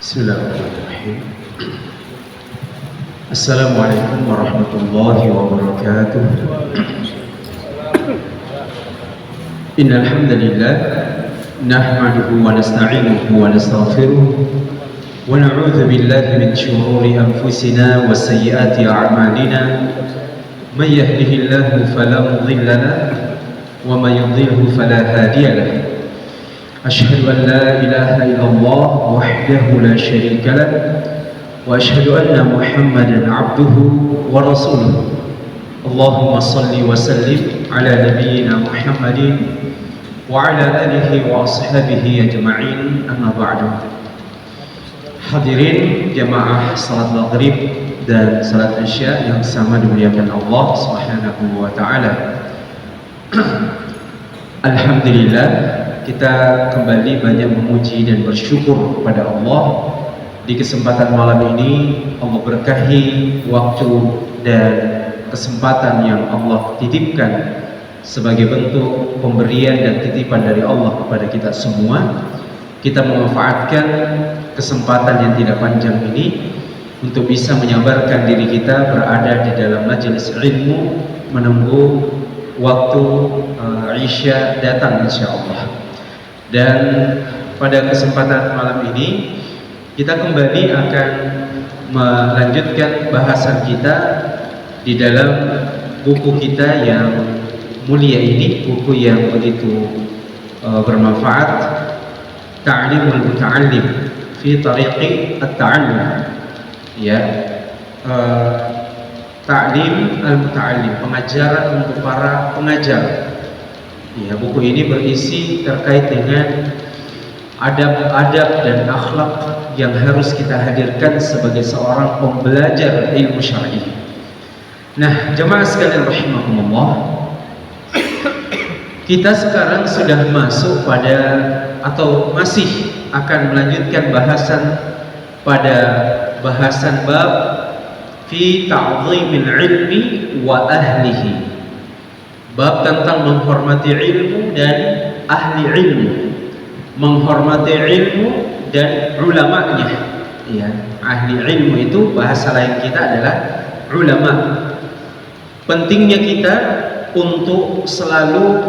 Bismillahirrahmanirrahim. Assalamualaikum warahmatullahi wabarakatuh. Innal hamdalillah nahmaduhu wa nasta'inuhu wa nastaghfiruh wa na'udzu billahi min shururi anfusina wa sayyiati a'malina. Man yahdihillahu fala mudilla lahu wa man yudlilhu fala hadiya lahu. أشهد أن لا إله إلا الله وحده لا شريك له وأشهد أن محمدا عبده ورسوله اللهم صل وسلم على نبينا محمد وعلى آله وأصحابه أجمعين أما بعد. Hadirin jamaah salat maghrib dan salat isya yang sama dimuliakan Allah Subhanahu wa taala. Alhamdulillah, kita kembali banyak memuji dan bersyukur kepada Allah. Di kesempatan malam ini Allah berkahi waktu dan kesempatan yang Allah titipkan sebagai bentuk pemberian dan titipan dari Allah kepada kita semua. Kita memanfaatkan kesempatan yang tidak panjang ini untuk bisa menyabarkan diri kita berada di dalam majelis ilmu menunggu waktu Isya datang insyaallah. Dan pada kesempatan malam ini kita kembali akan melanjutkan bahasan kita di dalam buku kita yang mulia ini, buku yang begitu bermanfaat, Ta'limul Muta'allim fi Tariqi At-Ta'allum. Ya, Ta'lim al-Muta'allim, pengajaran untuk para pengajar. Ya, buku ini berisi terkait dengan adab-adab dan akhlak yang harus kita hadirkan sebagai seorang pembelajar ilmu syar'i. Nah, jemaah sekalian rahimakumullah, kita sekarang sudah masuk pada atau masih akan melanjutkan bahasan pada bahasan bab fi ta'zimil ilmi wa ahlihi. Bab tentang menghormati ilmu dan ahli ilmu, menghormati ilmu dan ulamanya. Ya, ahli ilmu itu bahasa lain kita adalah ulama. Pentingnya kita untuk selalu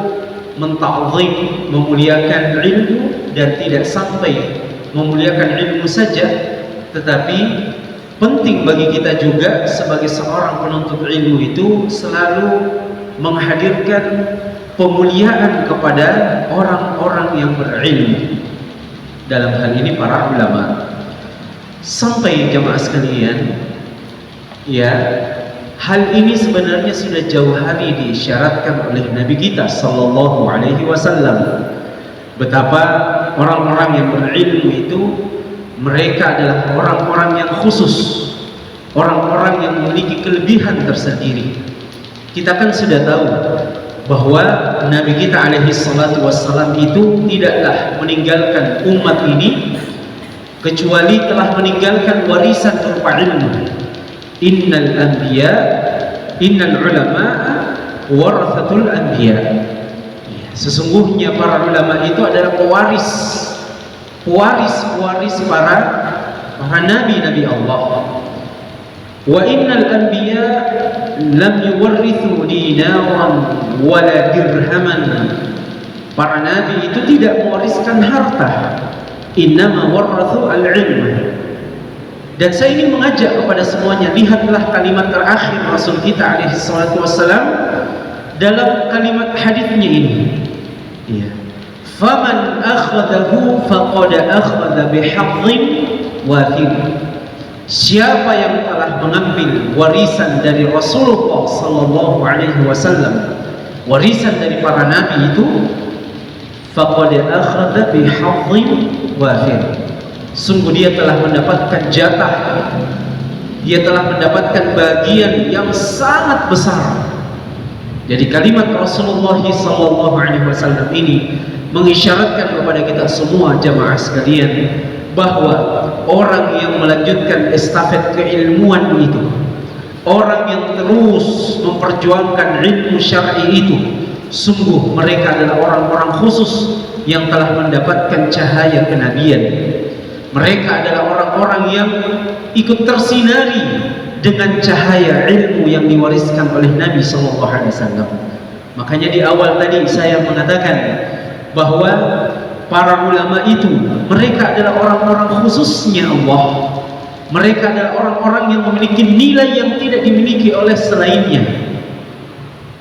menta'zim, memuliakan ilmu dan tidak sampai memuliakan ilmu saja, tetapi penting bagi kita juga sebagai seorang penuntut ilmu itu selalu menghadirkan pemuliaan kepada orang-orang yang berilmu, dalam hal ini para ulama. Sampai jamaah sekalian, ya, hal ini sebenarnya sudah jauh hari diisyaratkan oleh Nabi kita sallallahu alaihi wasallam, betapa orang-orang yang berilmu itu mereka adalah orang-orang yang khusus, orang-orang yang memiliki kelebihan tersendiri. Kita kan sudah tahu bahwa Nabi kita alaihi salatu wassalam itu tidaklah meninggalkan umat ini kecuali telah meninggalkan warisan berupa ilmu. Innal anbiya, innal ulama warathatul anbiya. Sesungguhnya para ulama itu adalah pewaris para nabi Allah. Wa innal anbiya lam yuwarrithu dinaran wala dirhaman. Para nabi itu tidak mewariskan harta, innama warathu al-ilm. Dan saya ingin mengajak kepada semuanya, lihatlah kalimat terakhir Rasul kita alaihi salatu wassalam dalam kalimat hadisnya ini. Ya. Faman akhadahu faqad akhadha bihaqqin wafir. Siapa yang telah mengambil warisan dari Rasulullah sallallahu alaihi wasallam, warisan dari para nabi itu, faqad akhadha bihaqqin wafir. Sungguh dia telah mendapatkan jatah, dia telah mendapatkan bagian yang sangat besar. Jadi kalimat Rasulullah sallallahu alaihi wasallam ini mengisyaratkan kepada kita semua jamaah sekalian bahwa orang yang melanjutkan estafet keilmuan itu, orang yang terus memperjuangkan ilmu syar'i itu, sungguh mereka adalah orang-orang khusus yang telah mendapatkan cahaya kenabian. Mereka adalah orang orang-orang yang ikut tersinari dengan cahaya ilmu yang diwariskan oleh Nabi sallallahu alaihi wasallam. Makanya di awal tadi saya mengatakan bahwa para ulama itu mereka adalah orang-orang khususnya Allah. Mereka adalah orang-orang yang memiliki nilai yang tidak dimiliki oleh selainnya.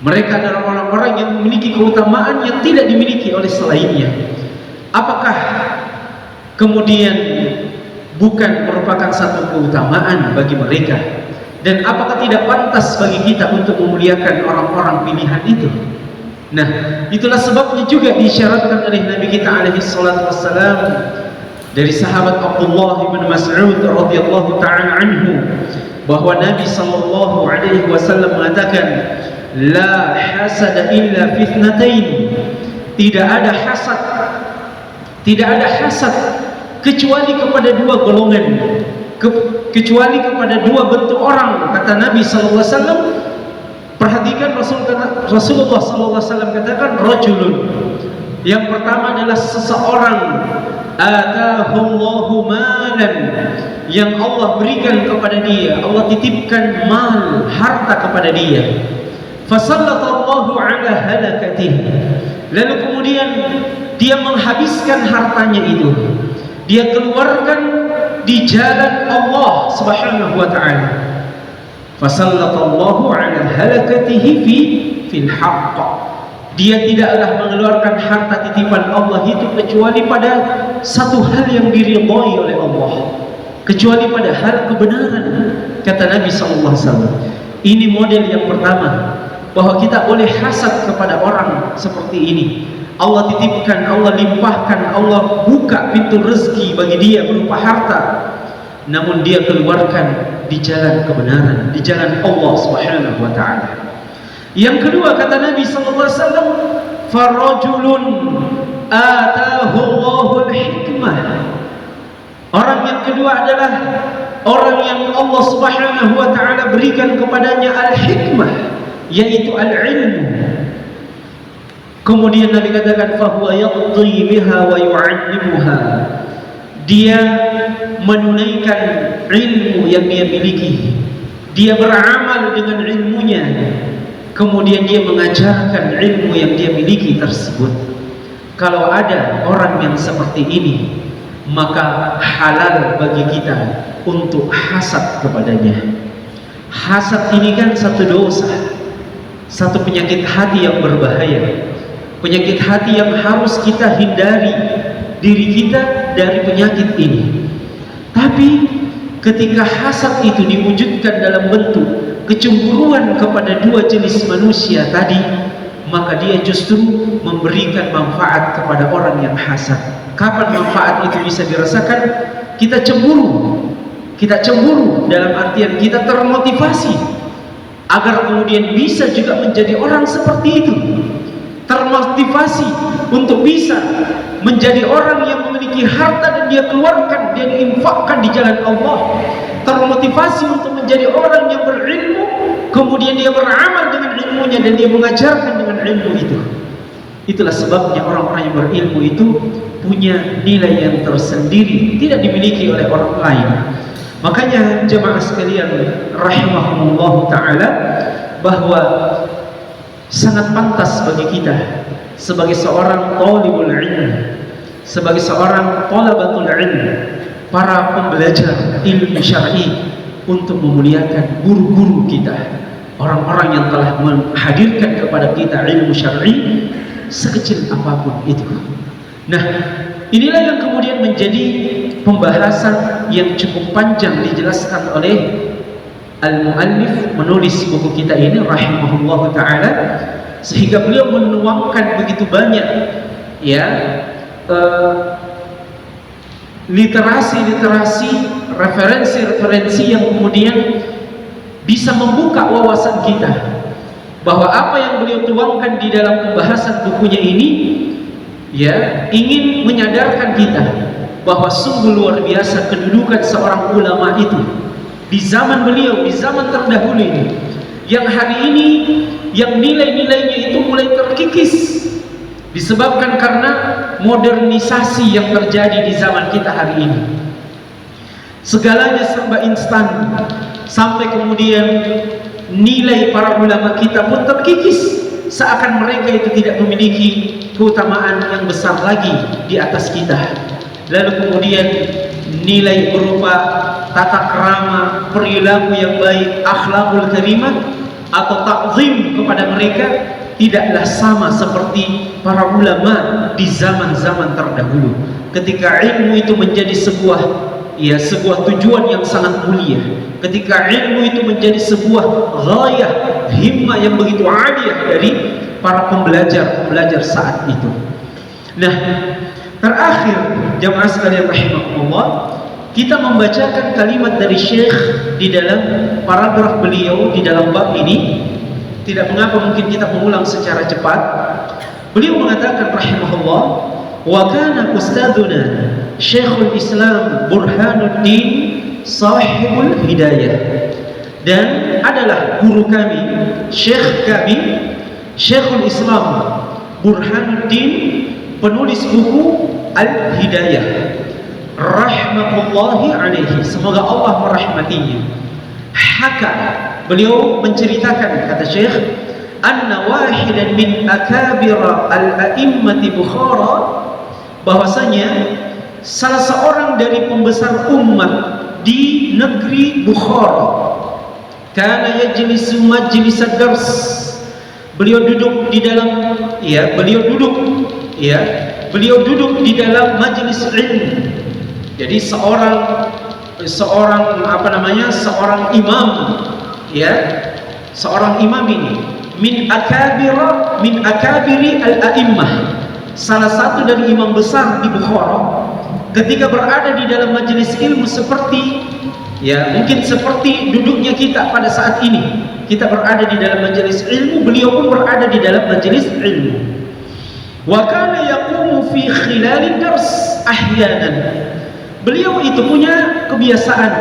Mereka adalah orang-orang yang memiliki keutamaan yang tidak dimiliki oleh selainnya. Apakah kemudian bukan merupakan satu keutamaan bagi mereka? Dan apakah tidak pantas bagi kita untuk memuliakan orang-orang pilihan itu? Nah, itulah sebabnya juga disyaratkan oleh Nabi kita alaihi salatu wassalam dari sahabat Abdullah bin Mas'ud radhiyallahu ta'ala anhu, bahwa Nabi sallallahu alaihi wasallam mengatakan, la hasada illa fitnatain. Tidak ada hasad kecuali kepada dua golongan, kecuali kepada dua bentuk orang, kata Nabi sallallahu alaihi wasallam. Perhatikan Rasulullah sallallahu alaihi wasallam katakan rajulun. Yang pertama adalah seseorang atahullahu malan, yang Allah berikan kepada dia, Allah titipkan mal, harta kepada dia. Fasallatallahu ala halakatihi. Lalu kemudian dia menghabiskan hartanya itu, dia keluarkan di jalan Allah Subhanahu wa taala. Fasallatallahu ala halakatihi fil haqq. Dia tidaklah mengeluarkan harta titipan Allah itu kecuali pada satu hal yang diridhai oleh Allah, kecuali pada hal kebenaran, kata Nabi sallallahu alaihi wasallam. Ini model yang pertama, bahwa kita boleh hasad kepada orang seperti ini. Allah titipkan, Allah limpahkan, Allah buka pintu rezeki bagi dia berupa harta, namun dia keluarkan di jalan kebenaran, di jalan Allah Subhanahu wa taala. Yang kedua, kata Nabi sallallahu alaihi wasallam, farajulun atahu Allahul hikmah. Orang yang kedua adalah orang yang Allah Subhanahu wa taala berikan kepadanya al-hikmah, yaitu al-ilmu. Kemudian Nabi katakan fahuwa yaqdi biha wa yu'allimuha. Dia menunaikan ilmu yang dia miliki, dia beramal dengan ilmunya, kemudian dia mengajarkan ilmu yang dia miliki tersebut. Kalau ada orang yang seperti ini, maka halal bagi kita untuk hasad kepadanya. Hasad ini kan satu dosa, satu penyakit hati yang berbahaya, penyakit hati yang harus kita hindari diri kita dari penyakit ini. Tapi ketika hasad itu diwujudkan dalam bentuk kecemburuan kepada dua jenis manusia tadi, maka dia justru memberikan manfaat kepada orang yang hasad. Kapan manfaat itu bisa dirasakan? Kita cemburu. Kita cemburu dalam artian kita termotivasi agar kemudian bisa juga menjadi orang seperti itu. Termotivasi untuk bisa menjadi orang yang memiliki harta dan dia keluarkan, dia diinfakkan di jalan Allah. Termotivasi untuk menjadi orang yang berilmu, kemudian dia beramal dengan ilmunya dan dia mengajarkan dengan ilmu itu. Itulah sebabnya orang-orang yang berilmu itu punya nilai yang tersendiri, tidak dimiliki oleh orang lain. Makanya jemaah sekalian rahimahumullah ta'ala, bahwa sangat pantas bagi kita sebagai seorang talibul ilm, sebagai seorang talabatul ilm, para pembelajar ilmu syar'i, untuk memuliakan guru-guru kita, orang-orang yang telah menghadirkan kepada kita ilmu syar'i sekecil apapun itu. Nah, inilah yang kemudian menjadi pembahasan yang cukup panjang dijelaskan oleh al-muallif menulis buku kita ini rahimahullah ta'ala, sehingga beliau menuangkan begitu banyak ya literasi-literasi, referensi-referensi yang kemudian bisa membuka wawasan kita, bahwa apa yang beliau tuangkan di dalam pembahasan bukunya ini ya ingin menyadarkan kita bahwa sungguh luar biasa kedudukan seorang ulama itu di zaman beliau, di zaman terdahulu ini, yang hari ini yang nilai-nilainya itu mulai terkikis disebabkan karena modernisasi yang terjadi di zaman kita hari ini. segalanya serba instan, sampai kemudian nilai para ulama kita pun terkikis, seakan mereka itu tidak memiliki keutamaan yang besar lagi di atas kita. Lalu kemudian nilai berupa tata krama, perilaku yang baik, akhlakul karimah atau takzim kepada mereka tidaklah sama seperti para ulama di zaman-zaman terdahulu, ketika ilmu itu menjadi sebuah tujuan yang sangat mulia, ketika ilmu itu menjadi sebuah ghayah, himmah yang begitu aliyah dari para pembelajar saat itu. Nah, terakhir jamaah sekalian rahimakumullah, kita membacakan kalimat dari Syekh di dalam paragraf beliau di dalam bab ini. Tidak mengapa mungkin kita mengulang secara cepat. Beliau mengatakan rahimahullah, wa kana ustadzuna Syekhul Islam Burhanuddin Sahibul Hidayah, dan adalah guru kami, Syekh kami, Syekhul Islam Burhanuddin, penulis buku Al-Hidayah, rahmatullahi alaihi, semoga Allah merahmatinya. Haka, beliau menceritakan, kata Syekh, anna wahidan min akabira al-a'immati Bukhara, bahwasanya salah seorang dari pembesar umat di negeri Bukhara, kana yajlisu majlis ad-dars, beliau duduk di dalam beliau duduk di dalam majelis ilmu. Jadi seorang imam, seorang imam ini min akabiri al-a'immah, salah satu dari imam besar di Bukhara, ketika berada di dalam majelis ilmu seperti mungkin seperti duduknya kita pada saat ini, kita berada di dalam majelis ilmu, beliau pun berada di dalam majelis ilmu. Wa kana yaqumu fi khilal dars ahyanan, beliau itu punya kebiasaan,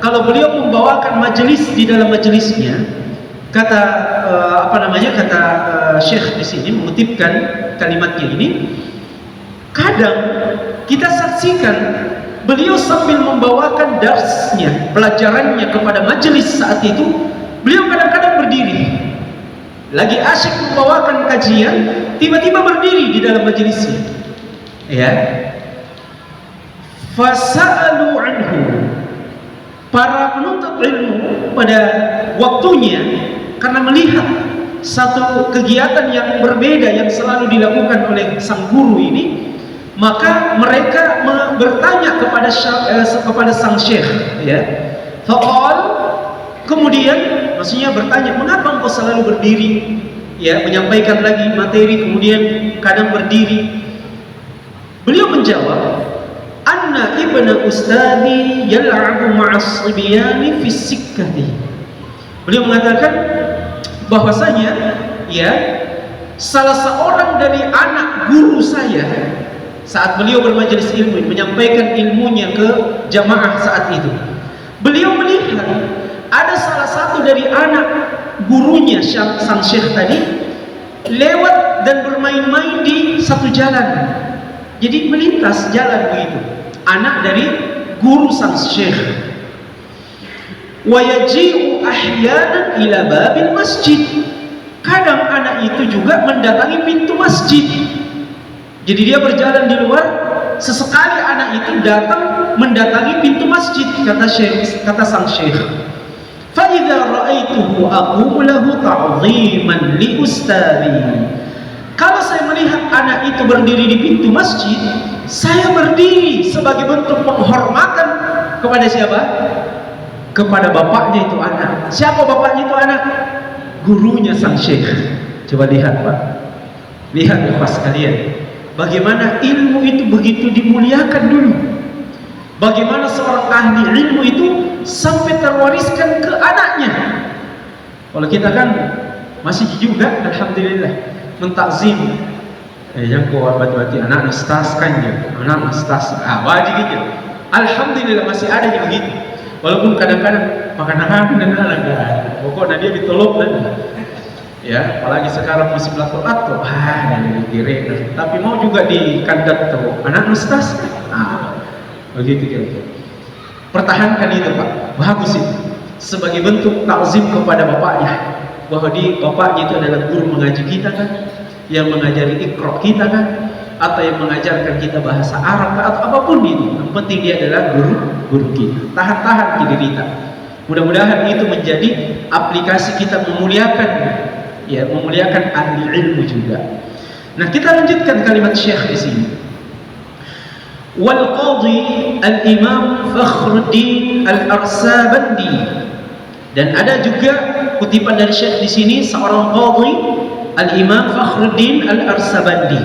kalau beliau membawakan majelis di dalam majelisnya, kata Syekh di sini mengutipkan kalimatnya ini, kadang kita saksikan beliau sambil membawakan darsnya, pelajarannya kepada majelis saat itu, beliau kadang-kadang berdiri, lagi asyik membawakan kajian, tiba-tiba berdiri di dalam majelisnya. Fasa'alu anhu, para penuntut ilmu pada waktunya, karena melihat satu kegiatan yang berbeda yang selalu dilakukan oleh sang guru ini, maka mereka bertanya kepada sang syekh, faqal, kemudian maksudnya bertanya, mengapa engkau selalu berdiri, menyampaikan lagi materi kemudian kadang berdiri. Beliau menjawab, anna ibna ustadi yal'abu ma'as sibyani fi sikkati. Beliau mengatakan bahwasanya salah seorang dari anak guru saya, saat beliau bermajelis ilmu menyampaikan ilmunya ke jamaah saat itu, beliau melihat ada salah satu dari anak gurunya sang syekh tadi lewat dan bermain-main di satu jalan. Jadi melintas jalan begitu, anak dari guru sang syekh. Wa yaji'u ahyanan ila babil masjid, kadang anak itu juga mendatangi pintu masjid. Jadi dia berjalan di luar, sesekali anak itu datang mendatangi pintu masjid, kata sang syekh. Fa idza ra'aituhu aqumu lahu ta'ziman li ustadi, kalau saya melihat anak itu berdiri di pintu masjid, saya berdiri sebagai bentuk penghormatan kepada siapa? Kepada bapaknya itu anak. Siapa bapaknya itu anak? Gurunya sang syekh. Coba lihat Pak, lihat Bapak sekalian, bagaimana ilmu itu begitu dimuliakan dulu, bagaimana seorang ahli ilmu itu sampai terwariskan ke anaknya. Kalau kita kan masih juga alhamdulillah mentakzim, yang kuat batu-batu anak nastas kan ya, anak nastas, wajib gitu. Alhamdulillah masih ada yang begitu, walaupun kadang-kadang makan anak dan anak, pokoknya dia ditolong dan apalagi sekarang masih belakang atau dan direk, tapi mau juga di kandat tuh anak nastas, begitu kira-kira. Pertahankan itu Pak, bagus itu. Sebagai bentuk takzim kepada bapaknya, bahwa bapaknya itu adalah guru mengaji kita kan, yang mengajari Iqra kita kan, atau yang mengajarkan kita bahasa Arab atau apapun itu. Yang penting dia adalah guru kita. Tahan-tahan diri kita. Mudah-mudahan itu menjadi aplikasi kita memuliakan, ya, memuliakan ahli ilmu juga. Nah, kita lanjutkan kalimat Syekh di sini. Wal qadhi al-Imam Fakhruddin al-Arsabandi. Dan ada juga kutipan dari Syekh di sini, seorang qadhi al-Imam Fakhruddin al-Arsabandi.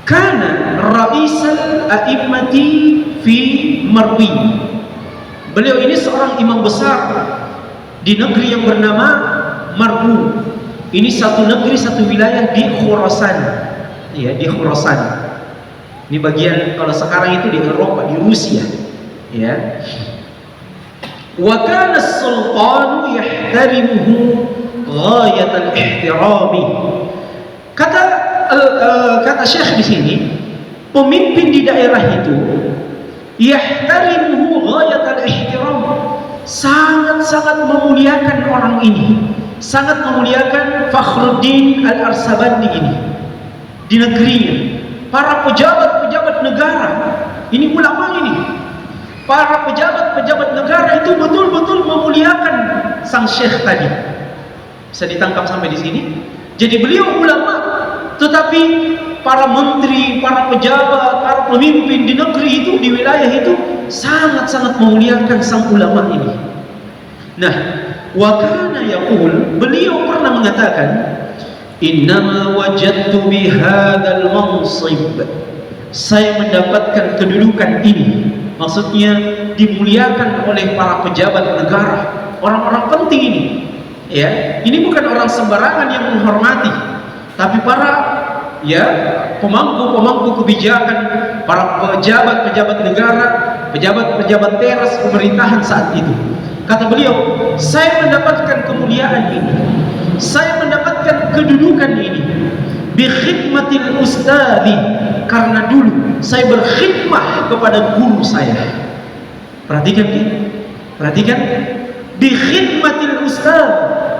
Kana ra'isal a'immati fi Marwi. Beliau ini seorang imam besar di negeri yang bernama Marwu. Ini satu negeri, satu wilayah di Khurasan. Ya, di Khurasan. Ini bagian, kalau sekarang itu di Eropa, di Rusia. Ya. Wa kana as-sultanu yahtarimuhu ghayat al-ihtirami. Kata Syekh di sini, pemimpin di daerah itu yahtarimuhu ghayat al-ihtiram, sangat-sangat memuliakan orang ini, sangat memuliakan Fakhruddin al-Arsabandi ini di negerinya. Para pejabat-pejabat negara, ini ulama ini, para pejabat-pejabat negara itu betul-betul memuliakan sang Syekh tadi. Bisa ditangkap sampai di sini. Jadi beliau ulama, tetapi para menteri, para pejabat, para pemimpin di negeri itu, di wilayah itu sangat-sangat memuliakan sang ulama ini. Nah, wa kana yaqul, beliau pernah mengatakan, innama wajadtu bihadzal mansib, saya mendapatkan kedudukan ini, maksudnya dimuliakan oleh para pejabat negara, orang-orang penting ini. Ya, ini bukan orang sembarangan yang menghormati, tapi para, ya, pemangku-pemangku kebijakan, para pejabat-pejabat negara, pejabat-pejabat teras pemerintahan saat itu. Kata beliau, saya mendapatkan kemuliaan ini, saya mendapatkan kedudukan ini bi khidmatil ustadi, karena dulu saya berkhidmah kepada guru saya. Perhatikan, perhatikan, bi khidmatil ustad,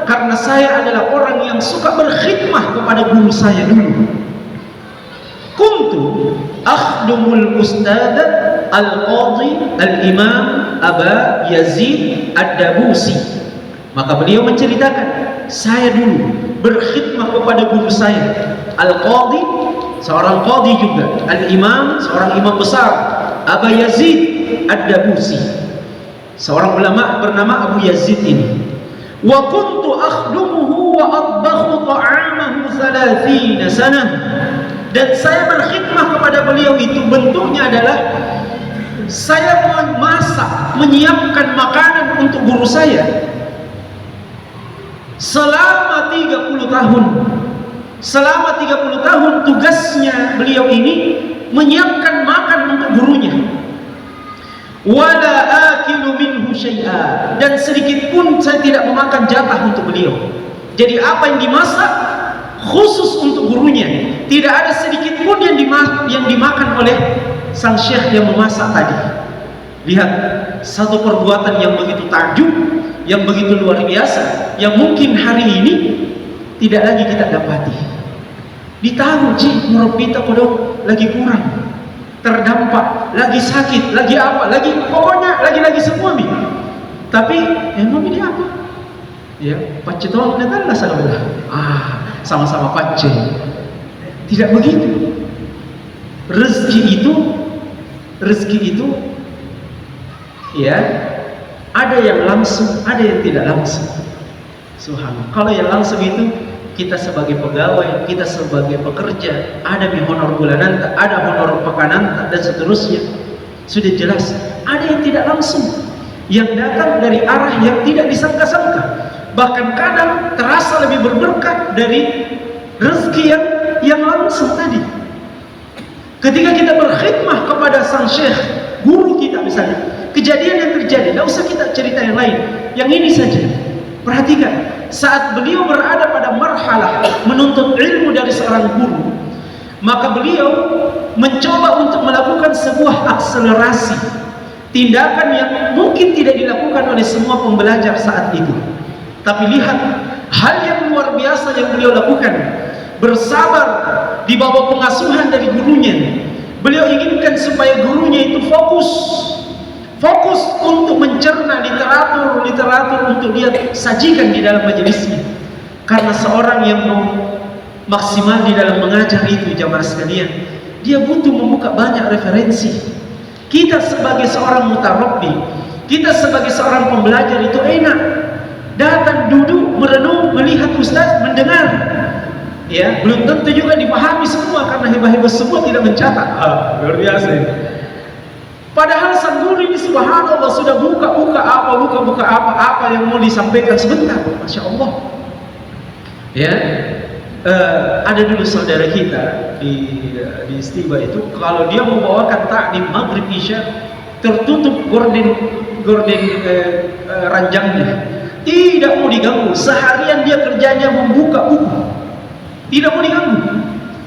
karena saya adalah orang yang suka berkhidmah kepada guru saya dulu. Kuntu akhdumul ustad al-qadhi al-imam Aba Yazid ad-Dabusi. Maka beliau menceritakan, saya dulu berkhidmah kepada guru saya al-qadhi, seorang qadhi juga, al-imam, seorang imam besar, Aba Yazid ad-Dabusi, seorang ulama bernama Abu Yazid ini. Wa kuntu akhdumuhu wa atbakhu ta'amahu 30 sanah. Dan saya berkhidmah kepada beliau itu bentuknya adalah saya memasak, menyiapkan makanan untuk guru saya selama 30 tahun. Selama 30 tahun tugasnya beliau ini menyiapkan makan untuk gurunya. Wala akilu minhu syai'a, dan sedikit pun saya tidak memakan jatah untuk beliau. Jadi apa yang dimasak khusus untuk gurunya, tidak ada sedikit pun yang dimakan oleh sang syekh yang memasak tadi. Lihat, satu perbuatan yang begitu takjub, yang begitu luar biasa, yang mungkin hari ini tidak lagi kita dapati. Ditahu ji murabita kodok lagi kurang, terdampak, lagi sakit, lagi apa, lagi pokoknya lagi semua mi. Tapi emang ini apa? Ya, pace doang datang lah salah. Sama-sama pace. Tidak begitu. Rezeki itu ya, ada yang langsung, ada yang tidak langsung. Subhanallah. Kalau yang langsung itu kita sebagai pegawai, kita sebagai pekerja, ada honor bulanan, ada honor pekanan dan seterusnya. Sudah jelas. Ada yang tidak langsung, yang datang dari arah yang tidak disangka-sangka. Bahkan kadang terasa lebih berberkah dari rezeki yang langsung tadi. Ketika kita berkhidmah kepada sang syekh, guru kita misalnya, kejadian yang terjadi, tidak usah kita cerita yang lain, yang ini saja. Perhatikan, saat beliau berada pada marhalah menuntut ilmu dari seorang guru, maka beliau mencoba untuk melakukan sebuah akselerasi, tindakan yang mungkin tidak dilakukan oleh semua pembelajar saat itu. Tapi lihat hal yang luar biasa yang beliau lakukan. Bersabar di bawah pengasuhan dari gurunya. Beliau inginkan supaya gurunya itu fokus untuk mencerna literatur untuk dia sajikan di dalam majelisnya. Karena seorang yang mau maksimal di dalam mengajar itu, jamaah sekalian, dia butuh membuka banyak referensi. Kita sebagai seorang mutarabbi, kita sebagai seorang pembelajar itu enak datang, duduk, merenung, melihat ustaz, mendengar. Ya, belum tentu juga dipahami semua karena hebat-hebat semua tidak mencatat. Luar biasa. Padahal sang guru ini subhanallah sudah buka apa yang mau disampaikan sebentar. Masya Allah. Ya, ada dulu saudara kita di Istiba itu, kalau dia membawakan takdim maghrib isya, tertutup gorden ranjangnya, tidak mau diganggu. Seharian dia kerjanya membuka buku, tidak mau diganggu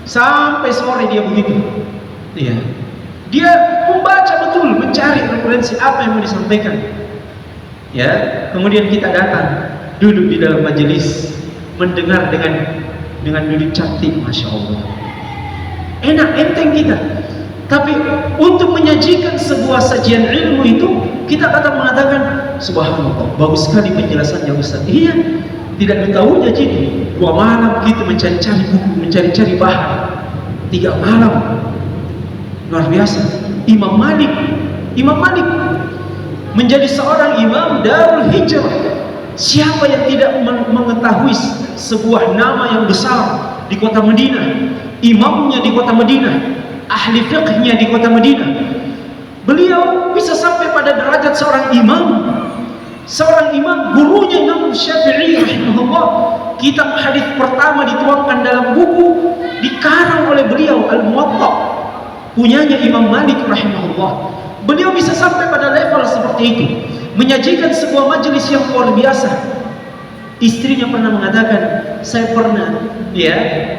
sampai sore dia begitu. Iya, dia membaca betul, mencari referensi apa yang mau disampaikan. Ya, kemudian kita datang, duduk di dalam majelis, mendengar dengan duduk cantik, masya Allah, enak, enteng kita. Tapi untuk menyajikan sebuah sajian ilmu itu, kita kadang mengatakan, subhanallah, bagus sekali penjelasannya Ustaz. Iya, tidak diketahuinya jadi 2 malam kita mencari-cari buku, mencari-cari bahan, 3 malam. Luar biasa. Imam Malik menjadi seorang imam Darul Hijrah. Siapa yang tidak mengetahui sebuah nama yang besar di kota Madinah, imamnya di kota Madinah, ahli fiqhnya di kota Madinah. Beliau bisa sampai pada derajat seorang imam, gurunya Imam Syafi'i rahimahullah. Kitab hadis pertama dituangkan dalam buku dikarang oleh beliau, Al-Muwatta, punyanya Imam Malik rahimahullah. Beliau bisa sampai pada level seperti itu, menyajikan sebuah majelis yang luar biasa. Istrinya pernah mengatakan, saya pernah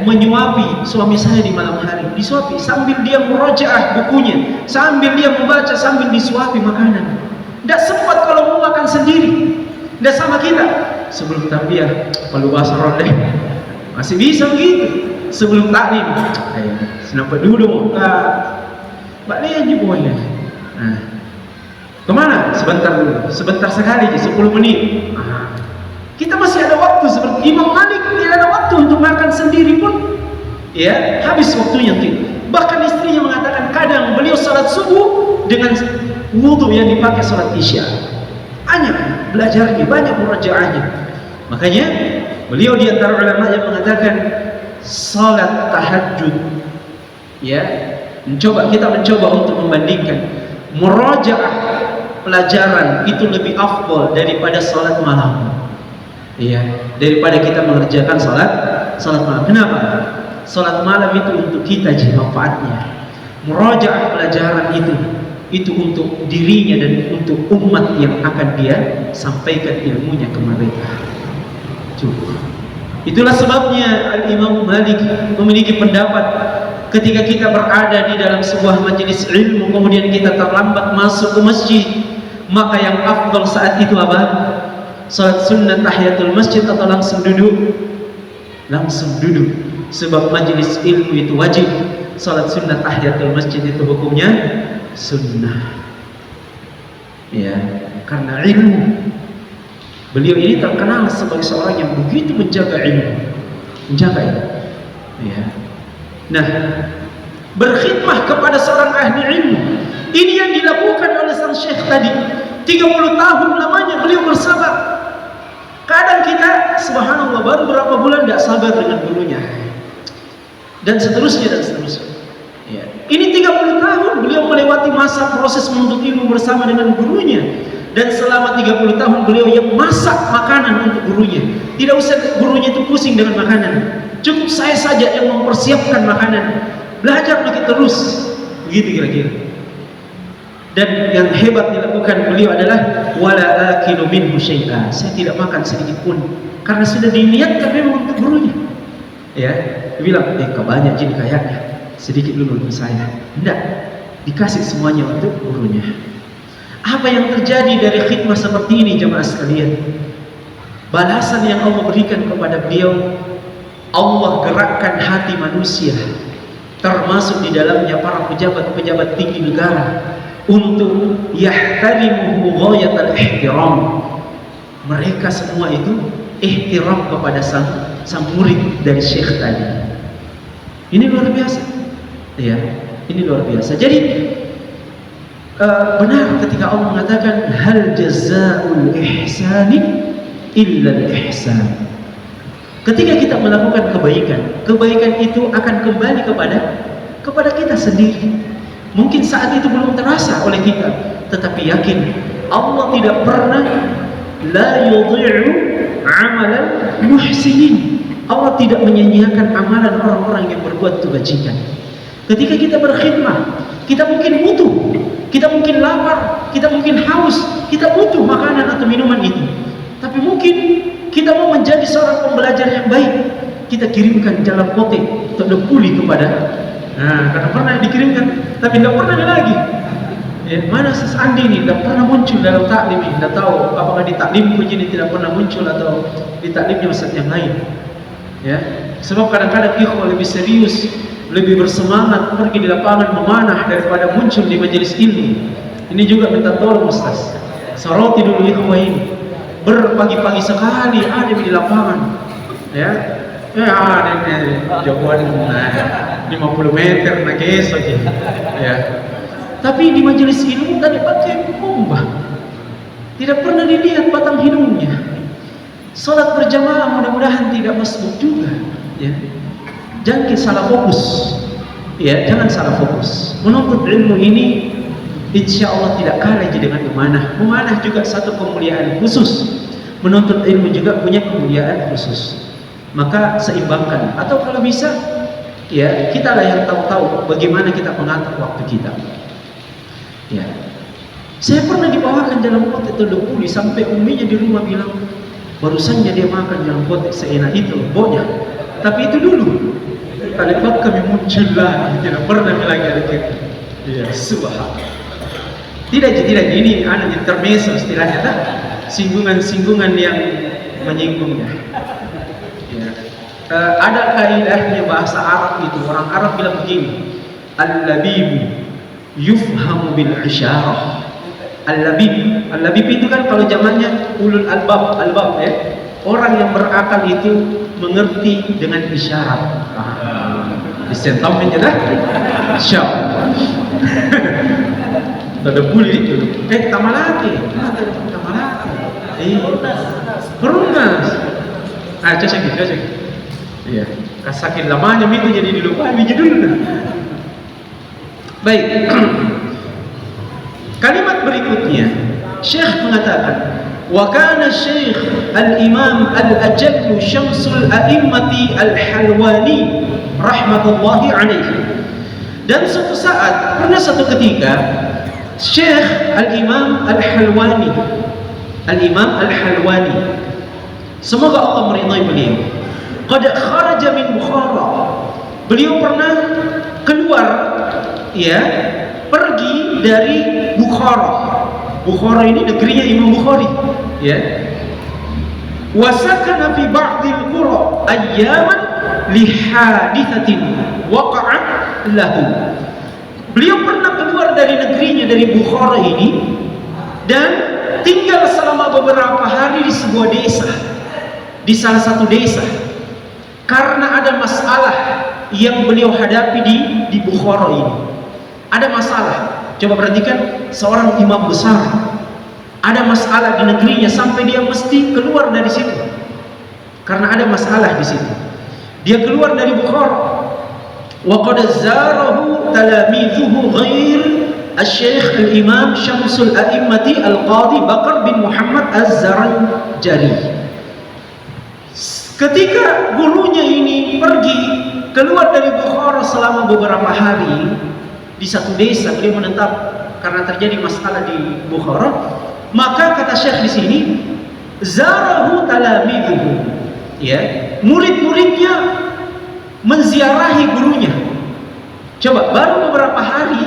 menyuapi suami saya di malam hari, disuapi sambil dia murajaah bukunya, sambil dia membaca, sambil disuapi makanan. Tidak sempat kalau mau makan sendiri. Tidak sama kita. Sebelum tarbiyah, palu basah ronde, masih bisa begitu. Sebelum taklim, kenapa dulu Mbak Lian juga boleh. Nah, kemana? Sebentar dulu, sebentar sekali, 10 menit. Kita masih ada waktu. Seperti Imam Malik tidak ada waktu untuk makan sendiri pun, ya, habis waktunya. Bahkan istrinya mengatakan kadang beliau salat subuh dengan wudhu yang dipakai salat isya. Banyak belajarnya, banyak murajaahnya. Makanya beliau di antara ulama yang mengatakan salat tahajud, ya, kita mencoba untuk membandingkan murajaah pelajaran itu lebih afdal daripada salat malam. Iya, daripada kita mengerjakan salat malam. Kenapa? Salat malam itu untuk kita aja manfaatnya. Murajaah pelajaran itu untuk dirinya dan untuk umat yang akan dia sampaikan ilmunya ke mereka. Cukup. Itulah sebabnya Al-Imam Malik memiliki pendapat, ketika kita berada di dalam sebuah majelis ilmu kemudian kita terlambat masuk ke masjid, maka yang afdal saat itu apa? Salat sunnah tahiyatul masjid atau langsung duduk? Langsung duduk. Sebab majelis ilmu itu wajib. Salat sunnah tahiyatul masjid itu hukumnya sunnah. Ya, karena ilmu. Beliau ini terkenal sebagai seorang yang begitu menjaga ilmu. Menjaga ilmu. Ya. Nah, berkhidmah kepada seorang ahli ilmu. Ini yang dilakukan oleh sang syekh tadi. 30 tahun lamanya beliau bersabar. Kadang kita subhanallah baru berapa bulan tidak sabar dengan gurunya, dan seterusnya. Ya. Ini 30 tahun beliau melewati masa proses menuntut ilmu bersama dengan gurunya, dan selama 30 tahun beliau yang masak makanan untuk gurunya. Tidak usah gurunya itu pusing dengan makanan, cukup saya saja yang mempersiapkan makanan. Belajar lagi terus, begitu kira-kira. Dan yang hebat dilakukan beliau adalah wala akilu minhu syai'an. Saya tidak makan sedikit pun, karena sudah diniatkan memang untuk gurunya. Ya, dia bilang, kebanyak jadi kayaknya, sedikit dulu untuk saya. Tidak, dikasih semuanya untuk gurunya. Apa yang terjadi dari khidmah seperti ini jemaah sekalian? Balasan yang Allah berikan kepada beliau, Allah gerakkan hati manusia, termasuk di dalamnya para pejabat-pejabat tinggi negara, untuk yahtarimuhu ghayatal ihtiram. Mereka semua itu ihtiram kepada sang murid dari syekh tadi. Ini luar biasa. Ya, ini luar biasa. Jadi benar ketika Allah mengatakan hal jazaa'ul ihsani illa al-ihsan. Ketika kita melakukan kebaikan itu akan kembali kepada kita sendiri. Mungkin saat itu belum terasa oleh kita, tetapi yakin Allah tidak pernah la yudhi'u amalan muhsinin. Allah tidak menyia-nyiakan amalan orang-orang yang berbuat kebajikan. Ketika kita berkhidmah, kita mungkin butuh, kita mungkin lapar, kita mungkin haus, kita butuh makanan atau minuman itu. Tapi mungkin kita mau menjadi seorang pembelajar yang baik, kita kirimkan dalam kotek atau puli kepada karena pernah dikirimkan, tapi tidak pernah lagi. Ya, mana Andi ini tidak pernah muncul dalam taklim ini, tidak tahu apakah di taklim begini tidak pernah muncul atau di taklimnya ustaz yang lain. Ya, sebab kadang-kadang ikhwah lebih serius, lebih bersemangat pergi di lapangan memanah daripada muncul di majelis ilmu. Ini juga minta tolong ustaz, soroti dulu ikhwah ini. Berpagi-pagi sekali ada di lapangan, ya ada jagoan 50 meter nak esok ya. Tapi di majelis ilmu tadi pakai bomba, tidak pernah dilihat batang hidungnya. Salat berjamaah mudah-mudahan tidak masbuk juga, ya. Jangan salah fokus, ya, jangan salah fokus. Menuntut ilmu ini insya Allah tidak kalah dengan memanah. Memanah juga satu kemuliaan khusus. Menuntut ilmu juga punya kemuliaan khusus. Maka seimbangkan. Atau kalau bisa, ya kita lah yang tahu bagaimana kita mengatur waktu kita. Ya, saya pernah dibawakan dalam kotek terdepuli sampai uminya di rumah bilang, barusannya dia makan dalam kotek seenak itu, baunya. Tapi itu dulu. Kali-kali kami muncul lagi, tidak pernah lagi ada kita. Ya, subhanallah. Tidak ini ada intermezzo istilahnya, tak? Singgungan-singgungan yang menyinggungnya. Ya. Ada kaidahnya bahasa Arab itu, orang Arab bilang begini, al-labib yufhamu bil isyarah. Al-labib itu kan kalau zamannya ulul albab ya. Orang yang berakal itu mengerti dengan isyarat. Disentam menjelah syab. Ada buli itu. Tamalaki. Perunas. Cocok. Iya. Kasakin lamanya itu jadi dilupain biji dulu. Baik. Kalimat berikutnya, Syekh mengatakan, wa kana Syekh al-Imam al-Ajall Syamsul A'immati al-Halwani rahmatullahi alaihi. Dan suatu saat, pernah satu ketika, Syekh al-Imam al-Halwani, semoga Allah meridai beliau, qad kharaja min Bukhara. Beliau pernah keluar, ya, pergi dari Bukhara. Bukhara ini negerinya Imam Bukhari, ya. Wa sakana fi ba'dil qura ayyaman li hadithatin waqa'at lahu. Beliau pernah keluar dari negerinya, dari Bukhara ini, dan tinggal selama beberapa hari di sebuah desa, di salah satu desa, karena ada masalah yang beliau hadapi di Bukhara ini. Ada masalah. Coba perhatikan, seorang imam besar ada masalah di negerinya sampai dia mesti keluar dari situ karena ada masalah di situ. Dia keluar dari Bukhara. Wa qad zarahu talamidhuhu ghair Asy-Syaikh Al-Imam Syamsul A'immati Al-Qadhi Bakar bin Muhammad Az-Zaranjari. Ketika gurunya ini pergi keluar dari Bukhara selama beberapa hari di satu desa, beliau menetap karena terjadi masalah di Bukhara, maka kata Syekh di sini, zarahu talamidhuhu, ya, murid-muridnya menziarahi gurunya. Coba baru beberapa hari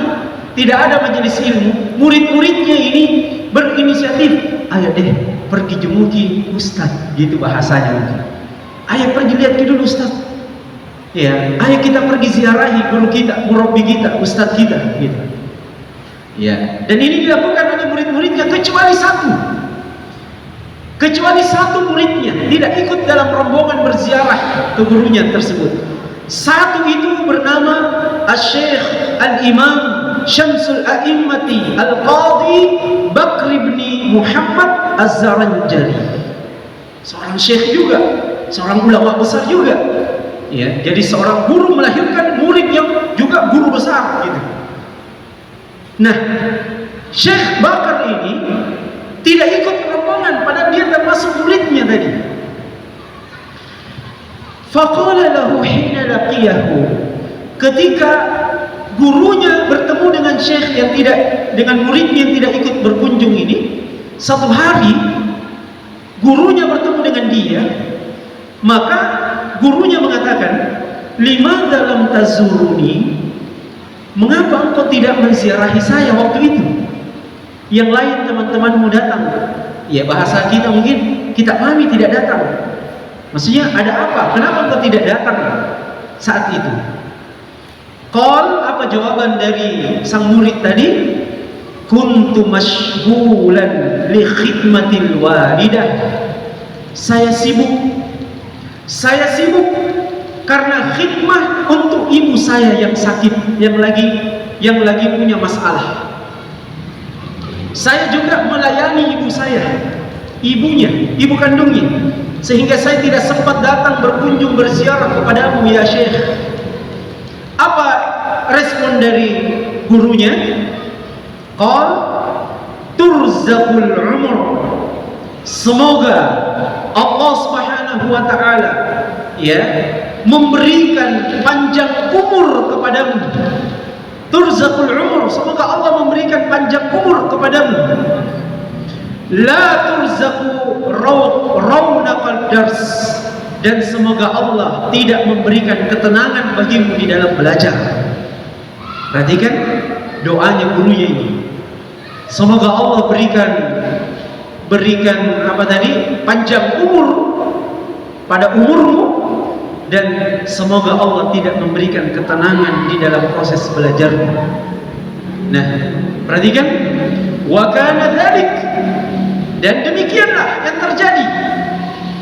tidak ada majelis ilmu, murid-muridnya ini berinisiatif, ayo deh pergi jemuki Ustaz, gitu bahasanya mungkin. Ayo pergi lihat dulu Ustaz. Ya, ayo kita pergi ziarahi guru kita, murabbi kita, Ustaz kita, gitu. Ya, dan ini dilakukan oleh murid-muridnya kecuali satu muridnya tidak ikut dalam rombongan berziarah ke gurunya tersebut. Satu itu bernama Asy-Syaikh Al-Imam Syamsul A'immati Al-Qadhi Bakr bin Muhammad Az-Zaranjari. Seorang syekh juga, seorang ulama besar juga. Ya, jadi seorang guru melahirkan murid yang juga guru besar gitu. Nah, Syekh Bakar ini tidak ikut rombongan, padahal dia termasuk muridnya tadi. Faqala lahu hina laqiyahu, ketika gurunya bertemu dengan syekh yang tidak, dengan muridnya yang tidak ikut berkunjung ini, satu hari gurunya bertemu dengan dia, maka gurunya mengatakan, "Lima dalam tazuruni?" Mengapa engkau tidak menziarahi saya waktu itu? Yang lain teman-temanmu datang. Ya, bahasa kita mungkin kita pahami tidak datang. Maksudnya ada apa? Kenapa engkau tidak datang saat itu? Qal, apa jawaban dari sang murid tadi? Kuntu mashghulan li khidmatil walidah. Saya sibuk karena khidmah untuk ibu saya yang sakit, yang lagi punya masalah. Saya juga melayani ibu saya, ibu kandungnya, sehingga saya tidak sempat datang berkunjung berziarah kepadamu ya Syekh. Apa respon dari gurunya? Qal turzaqul umur. Semoga Allah Subhanahu wa taala ya memberikan panjang umur kepadamu. Turzaqul umur, semoga Allah memberikan panjang umur kepadamu. La turzaqu rawnaqad dars, dan semoga Allah tidak memberikan ketenangan bagimu di dalam belajar. Perhatikan doanya gurunya ini. Semoga Allah berikan apa tadi? Panjang umur pada umurmu, dan semoga Allah tidak memberikan ketenangan di dalam proses belajarmu. Nah, perhatikan, wa kana dzalik, dan demikianlah yang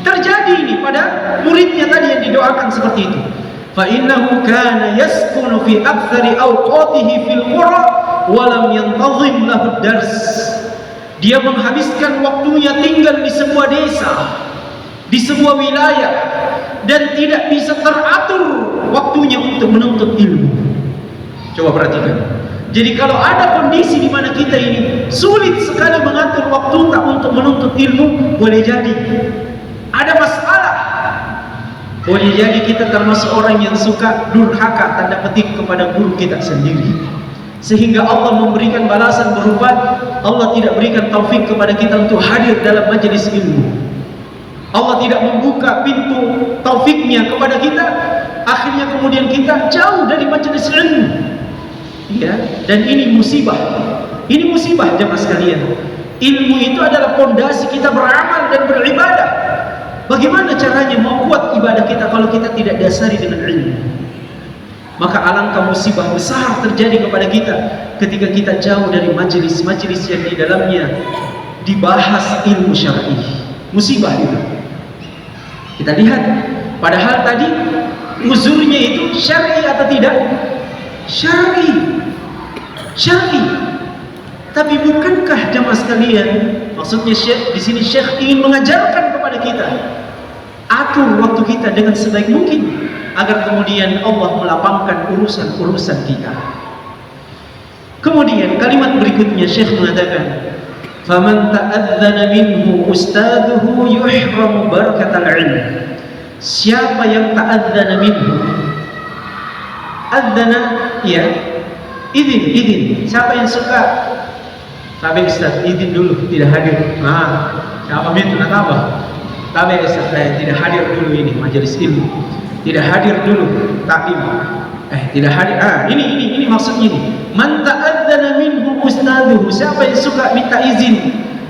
terjadi ini pada muridnya tadi yang didoakan seperti itu. Fa innahu kana yaskunu fi aktsari awqatihi fil qura wa lam yantazim lahu dars. Dia menghabiskan waktunya tinggal di sebuah desa, di sebuah wilayah, dan tidak bisa teratur waktunya untuk menuntut ilmu. Coba perhatikan. Jadi kalau ada kondisi di mana kita ini sulit sekali mengatur waktu untuk menuntut ilmu, boleh jadi ada masalah. Boleh jadi kita termasuk orang yang suka durhaka tanda petik kepada guru kita sendiri, sehingga Allah memberikan balasan berupa Allah tidak berikan taufik kepada kita untuk hadir dalam majelis ilmu. Allah tidak membuka pintu taufiknya kepada kita, akhirnya kemudian kita jauh dari majelis ilmu. Ya, dan ini musibah. Ini musibah jemaah sekalian. Ilmu itu adalah pondasi kita beramal dan beribadah. Bagaimana caranya mau kuat ibadah kita kalau kita tidak dasari dengan ilmu? Maka alangkah musibah besar terjadi kepada kita ketika kita jauh dari majelis-majelis yang di dalamnya dibahas ilmu syar'i. Musibah itu. Kita lihat, padahal tadi uzurnya itu syar'i atau tidak? Syar'i. Tapi bukankah jemaah sekalian, maksudnya Syekh di sini, Syekh ingin mengajarkan kepada kita, atur waktu kita dengan sebaik mungkin agar kemudian Allah melapangkan urusan-urusan kita. Kemudian kalimat berikutnya Syekh mengatakan, "Faman ta'adzana minhu ustaduhu yuhramu barakatal ilm." Siapa yang ta'adzana minhu? Adzana, ya, izin. Siapa yang suka? Tapi Ustaz, izin dulu, tidak hadir. Siapa itu nak apa? Tapi Ustaz, saya tidak hadir dulu ini majelis ilmu. Tidak hadir dulu taklim. Tidak hadir. Ini maksudnya ini. Man ta'adzana ustadzuhu, siapa yang suka minta izin,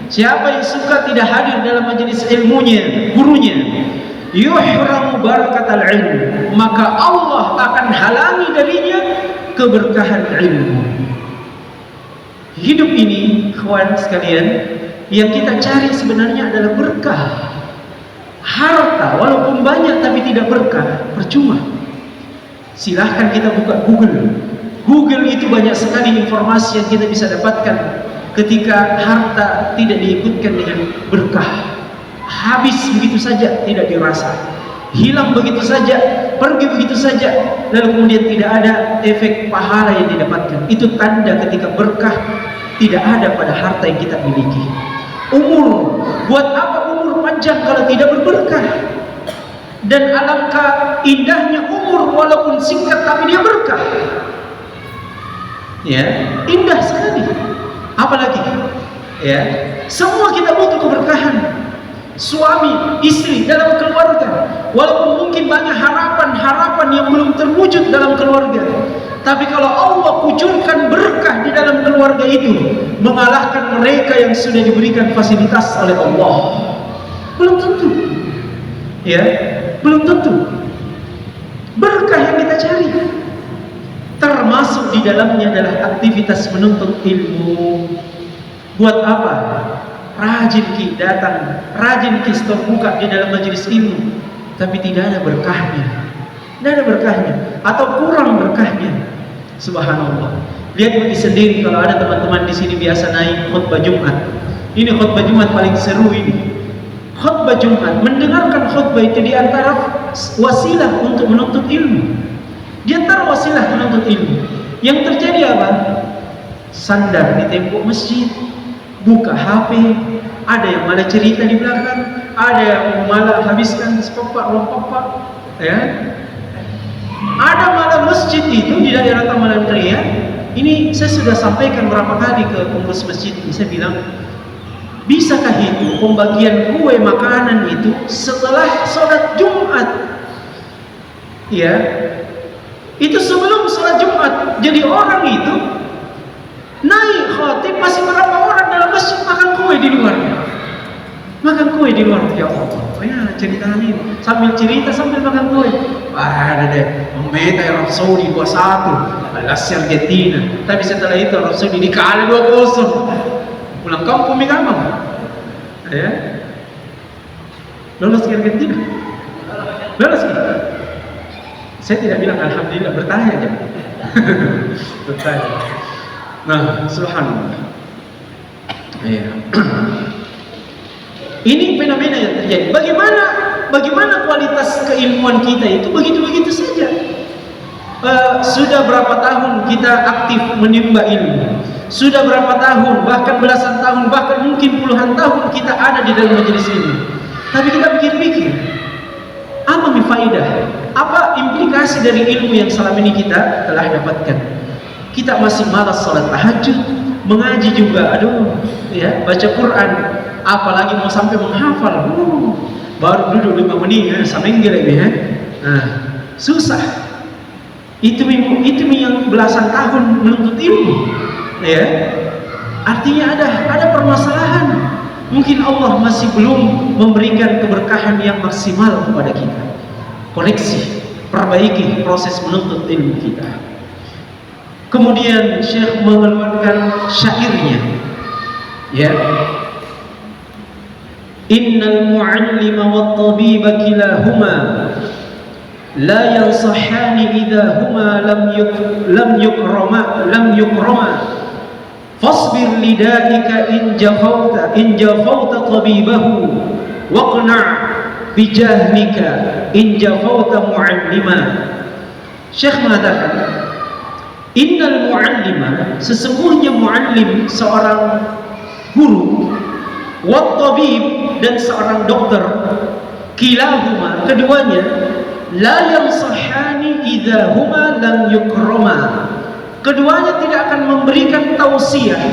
siapa yang suka tidak hadir dalam majelis ilmunya, gurunya, yuhramu barakatal ilmu, maka Allah akan halangi darinya keberkahan ilmu. Hidup ini, kawan sekalian, yang kita cari sebenarnya adalah berkah. Harta walaupun banyak tapi tidak berkah, percuma. Silahkan kita buka Google. Google itu banyak sekali informasi yang kita bisa dapatkan ketika harta tidak diikutkan dengan berkah. Habis begitu saja, tidak dirasa. Hilang begitu saja, pergi begitu saja, lalu kemudian tidak ada efek pahala yang didapatkan. Itu tanda ketika berkah tidak ada pada harta yang kita miliki. Umur, buat apa umur panjang kalau tidak berberkah? Dan alangkah indahnya umur walaupun singkat tapi dia berkah. Ya, indah sekali. Apalagi, ya, semua kita butuh keberkahan. Suami, istri, dalam keluarga, walaupun mungkin banyak harapan-harapan yang belum terwujud dalam keluarga, tapi kalau Allah kucurkan berkah di dalam keluarga itu, mengalahkan mereka yang sudah diberikan fasilitas oleh Allah. Belum tentu, ya, belum tentu. Berkah yang kita cari, termasuk di dalamnya adalah aktivitas menuntut ilmu. Buat apa? Rajin ki datang, rajin ki stok buka di dalam majelis ilmu, tapi tidak ada berkahnya, tidak ada berkahnya, atau kurang berkahnya. Subhanallah. Lihat bagi sendiri kalau ada teman-teman di sini biasa naik khutbah Jumat. Ini khutbah Jumat paling seru ini. Khutbah Jumat, mendengarkan khutbah itu di antara wasilah untuk menuntut ilmu. Di antara wasilah menuntut ilmu. Yang terjadi apa? Sandar di tembok masjid, buka HP, ada yang malah cerita di belakang, ada yang malah habiskan sepepak rompak, ya. Ada malah masjid itu di daerah Taman Ria. Ini saya sudah sampaikan berapa kali ke pengurus masjid. Saya bilang, bisakah itu pembagian kue makanan itu setelah sholat Jumat? Ya, itu sebelum sholat Jumat. Jadi orang itu naik khotib masih berapa orang dalam masjid makan kue di luar. Makan kue di luar, ya Allah. Ya cerita ini sambil cerita sambil makan kue. Wah, ada deh memeta Arab Saudi 2-1 alas Argentina. Tapi setelah itu Arab Saudi dikali 2-0. Pulang kampung Mikamang. Ya. Lolos ke Argentina. Lolos ke. Saya tidak bilang alhamdulillah, bertanya aja. Bertanya. Nah, subhanallah. Ya. Ini fenomena yang terjadi. Bagaimana kualitas keilmuan kita itu begitu-begitu saja. Sudah berapa tahun kita aktif menimba ilmu? Sudah berapa tahun, bahkan belasan tahun, bahkan mungkin puluhan tahun kita ada di dalam majelis ilmu. Tapi kita pikir-pikir, apa faidah? Apa implikasi dari ilmu yang selama ini kita telah dapatkan? Kita masih malas salat tahajud, mengaji juga, aduh, ya, baca Quran, apalagi mau sampai menghafal, baru duduk 5 menit, seminggu lagi, ya. Nah, susah. Itu yang belasan tahun menuntut ilmu, ya. Artinya ada permasalahan. Mungkin Allah masih belum memberikan keberkahan yang maksimal kepada kita. Koreksi, perbaiki proses menuntut ilmu kita. Kemudian Syekh mengeluarkan syairnya, ya. Innal mu'allima wat tabiba kilahuma la yansahani idza huma lam yukrama fasbir lidaika in jafauta tabibahu waqna' bijahlika in jafauta mu'allima. Syekh mengatakan, innal mu'allima, sesungguhnya mu'allim seorang guru, wat tabib dan seorang dokter, kilahuma keduanya, la yansahani idza huma lam yukrama, keduanya tidak akan memberikan tausiah,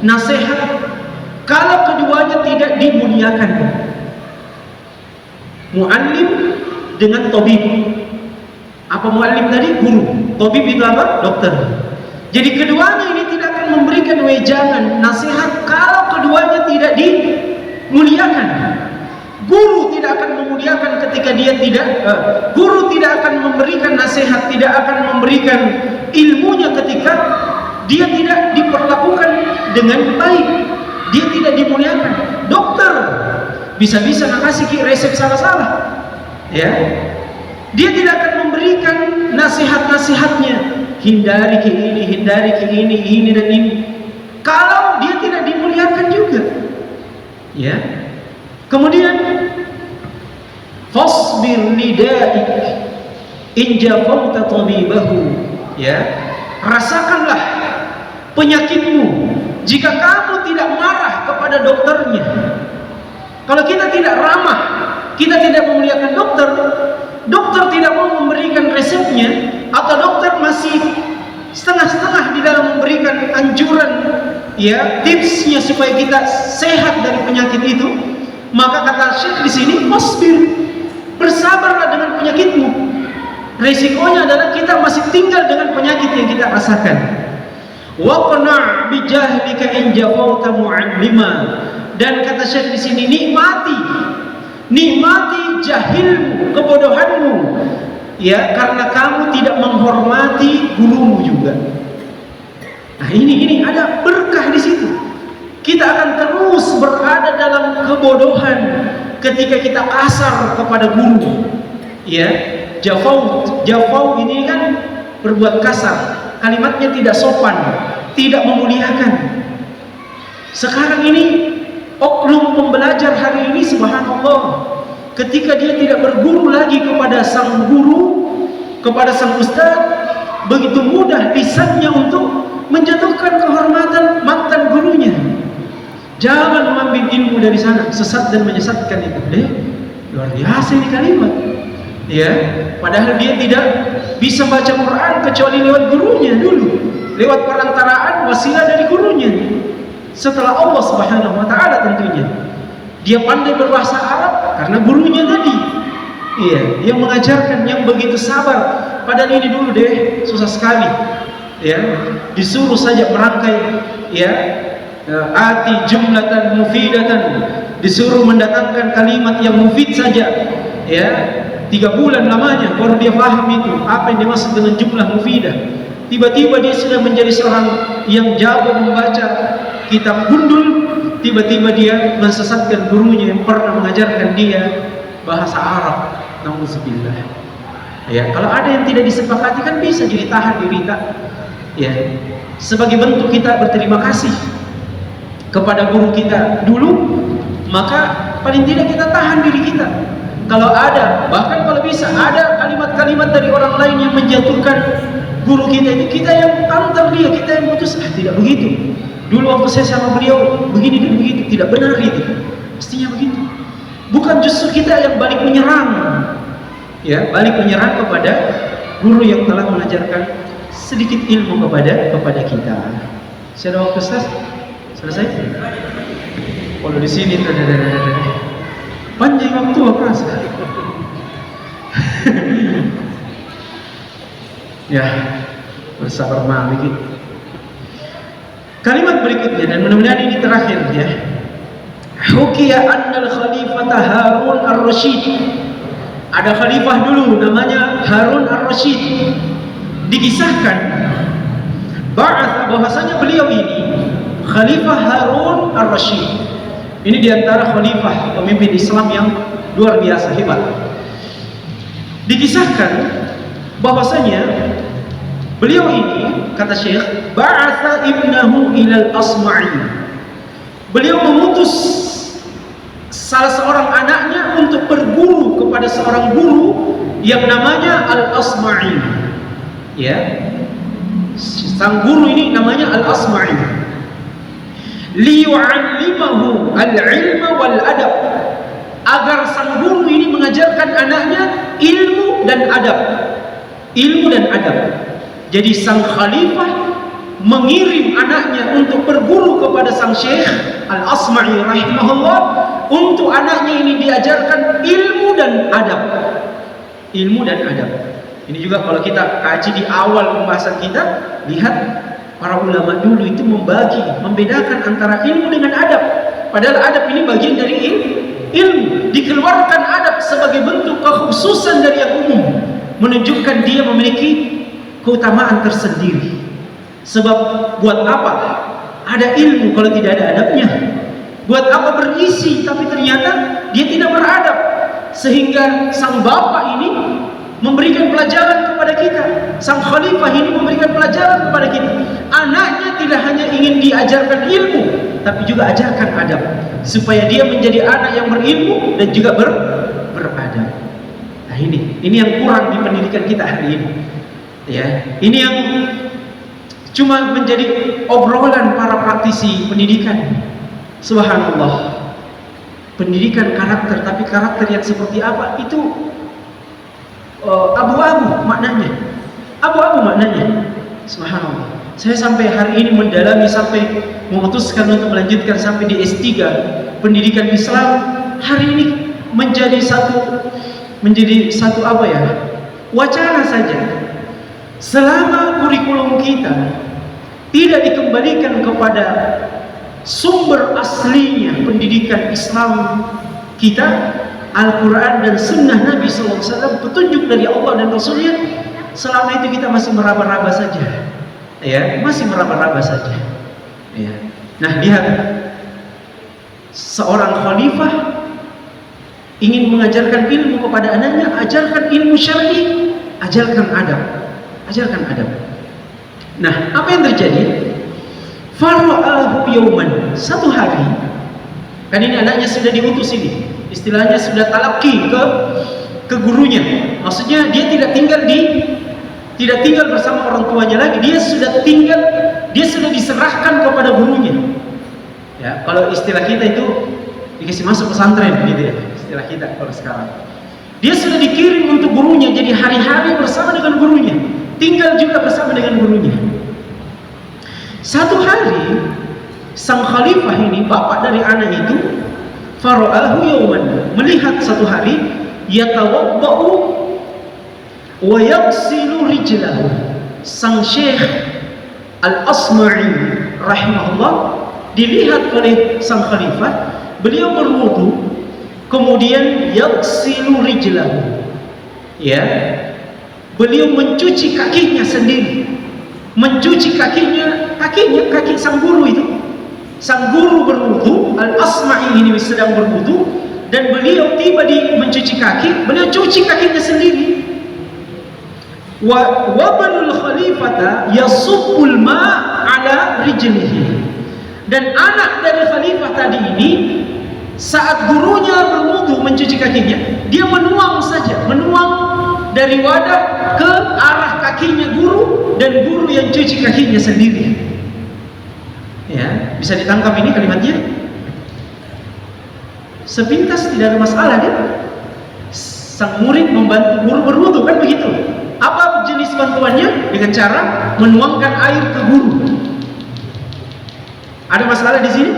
nasihat kalau keduanya tidak dimuliakan. Muallim dengan tabib. Apa muallim tadi? Guru. Tabib itu apa? Dokter. Jadi keduanya ini tidak akan akan memberikan wejangan, nasihat kalau keduanya tidak dimuliakan. Guru tidak akan memuliakan ketika dia tidak, guru tidak akan memberikan nasihat, tidak akan memberikan ilmunya ketika dia tidak diperlakukan dengan baik, dia tidak dimuliakan. Dokter bisa-bisa ngasih resep salah-salah, ya. Dia tidak akan memberikan nasihat-nasihatnya, hindari ke ini, hindari ke ini dan ini. Kalau dia tidak dimuliakan juga, ya. Kemudian fasbir lidaik in jafauta tabibahu, ya. Rasakanlah penyakitmu jika kamu tidak marah kepada dokternya. Kalau kita tidak ramah, kita tidak memuliakan dokter, dokter tidak mau memberikan resepnya, atau dokter masih setengah-setengah di dalam memberikan anjuran, ya, tipsnya supaya kita sehat dari penyakit itu, maka kata Syekh di sini, wasbir, bersabarlah dengan penyakitmu. Resikonya adalah kita masih tinggal dengan penyakit yang kita rasakan. Waqna' bi jahlika in jafauta mu'allima. Dan kata Syekh di sini, nikmati jahilmu, kebodohanmu, ya, karena kamu tidak menghormati gurumu juga. Nah, ini ada berkah di situ. Kita akan terus berada dalam kebodohan ketika kita kasar kepada guru, ya. Jafau ini kan berbuat kasar, kalimatnya tidak sopan, tidak memuliakan. Sekarang ini oknum pembelajar hari ini, subhanallah, ketika dia tidak berguru lagi kepada sang guru, kepada sang ustaz, begitu mudah lisannya untuk menjatuhkan kehormatan mantan gurunya. Jangan mengambil ilmu dari sana, sesat dan menyesatkan itu. Luar biasa ini kalimat, ya. Padahal dia tidak bisa baca Quran kecuali lewat gurunya dulu, lewat perantaraan wasilah dari gurunya. Setelah Allah Subhanahu wa taala tentunya. Dia pandai berbahasa Arab karena gurunya tadi. Iya, yang mengajarkan, yang begitu sabar. Padahal ini dulu deh susah sekali. Ya, disuruh saja merangkai, ya, ati jumlatan mufidatan, disuruh mendatangkan kalimat yang mufid saja, ya. 3 bulan lamanya baru dia paham itu apa yang dimaksud dengan jumlah mufidah. Tiba-tiba dia sudah menjadi seorang yang jago membaca kitab gundul, tiba-tiba dia mensesatkan gurunya yang pernah mengajarkan dia bahasa Arab. Nauzubillah. Ya, kalau ada yang tidak disepakati kan bisa jadi tahan diri tak. Ya, sebagai bentuk kita berterima kasih kepada guru kita dulu, maka paling tidak kita tahan diri kita. Kalau ada, bahkan kalau bisa ada kalimat-kalimat dari orang lain yang menjatuhkan guru kita, itu kita yang antar dia, kita yang putus. Tidak begitu. Dulu waktu saya sama beliau begini dan begitu, tidak benar itu. Mestinya begitu. Bukan justru kita yang balik menyerang, ya, balik menyerang kepada guru yang telah mengajarkan sedikit ilmu kepada kita. Saya ada waktu, Ustaz? Selesai? Kalau di sini panjang waktu apa rasa? Ya, bersabar sedikit. Kalimat berikutnya, dan mudah-mudahan ini terakhir, ya. Hukiya annal khalifata Harun ar-Rasyid. Ada khalifah dulu namanya Harun ar-Rasyid. Dikisahkan bahwasanya beliau ini Khalifah Harun ar-Rasyid. Ini diantara khalifah pemimpin Islam yang luar biasa hebat. Dikisahkan bahwasanya beliau ini, kata Syekh, ba'atha ibnahu ilal Asma'i. Beliau mengutus salah seorang anaknya untuk berguru kepada seorang guru yang namanya Al-Asma'i. Ya, sang guru ini namanya Al-Asma'i. Liyu'allimahu al-ilma wal adab, agar sang guru ini mengajarkan anaknya ilmu dan adab. Ilmu dan adab. Jadi sang khalifah mengirim anaknya untuk berguru kepada sang Syekh Al-Asma'i rahimahullah, untuk anaknya ini diajarkan ilmu dan adab. Ilmu dan adab. Ini juga kalau kita kaji di awal pembahasan kita, lihat Para ulama dulu itu membedakan antara ilmu dengan adab. Padahal adab ini bagian dari ilmu. Dikeluarkan adab sebagai bentuk kekhususan dari yang umum, menunjukkan dia memiliki keutamaan tersendiri. Sebab buat apa ada ilmu kalau tidak ada adabnya? Buat apa berisi tapi ternyata dia tidak beradab? Sehingga sang bapak ini memberikan pelajaran kepada kita, sang khalifah ini memberikan pelajaran kepada kita. Anaknya tidak hanya ingin diajarkan ilmu, tapi juga ajarkan adab, supaya dia menjadi anak yang berilmu dan juga beradab. Nah ini yang kurang di pendidikan kita hari ini. Ya, ini yang cuma menjadi obrolan para praktisi pendidikan. Subhanallah. Pendidikan karakter, tapi karakter yang seperti apa itu abu-abu maknanya. Abu-abu maknanya. Subhanallah. Saya sampai hari ini mendalami, sampai memutuskan untuk melanjutkan sampai di S3 pendidikan Islam. Hari ini menjadi satu apa ya? Wacana saja. Selama kurikulum kita tidak dikembalikan kepada sumber aslinya pendidikan Islam kita, Al-Quran dan Sunnah Nabi SAW, petunjuk dari Allah dan Rasulnya, selama itu kita masih meraba-raba saja, ya, masih meraba-raba saja. Ya. Nah, lihat, seorang khalifah ingin mengajarkan ilmu kepada anaknya, ajarkan ilmu syar'i, ajarkan adab, ajarkan adab. Nah, apa yang terjadi? Fara'ahu yawman, satu hari, kan ini anaknya sudah diutus ini, istilahnya sudah talaqi ke gurunya. Maksudnya dia tidak tinggal bersama orang tuanya lagi, dia sudah diserahkan kepada gurunya. Ya, kalau istilah kita itu dikasih masuk pesantren gitu ya, istilah kita kalau sekarang. Dia sudah dikirim untuk gurunya, jadi hari-hari bersama dengan gurunya, tinggal juga bersama dengan gurunya. Satu hari sang khalifah ini, bapak dari anak itu, fara'ahu yawman, melihat satu hari, yatawadda'u wa yaghsilu rijlahu. Sang Syekh Al-Asma'i rahimahullah dilihat oleh sang khalifah, beliau berwudu, kemudian yaghsilu rijlahu, ya, beliau mencuci kakinya sendiri, mencuci kaki sang guru itu. Sang guru berwudu, Al-Asma'i ini sedang berwudu, dan beliau tiba di mencuci kaki, beliau cuci kakinya sendiri. Wa banul khalifata yasubbul ma' ala rijlihi. Dan anak dari khalifah tadi ini, saat gurunya berwudu mencuci kakinya, dia menuang saja, menuang dari wadah ke arah kakinya guru, dan guru yang cuci kakinya sendiri. Ya, bisa ditangkap ini kalimatnya? Sepintas tidak ada masalah kan? Sang murid membantu guru berwudu, kan begitu? Apa jenis bantuannya? Dengan cara menuangkan air ke guru. Ada masalah di sini?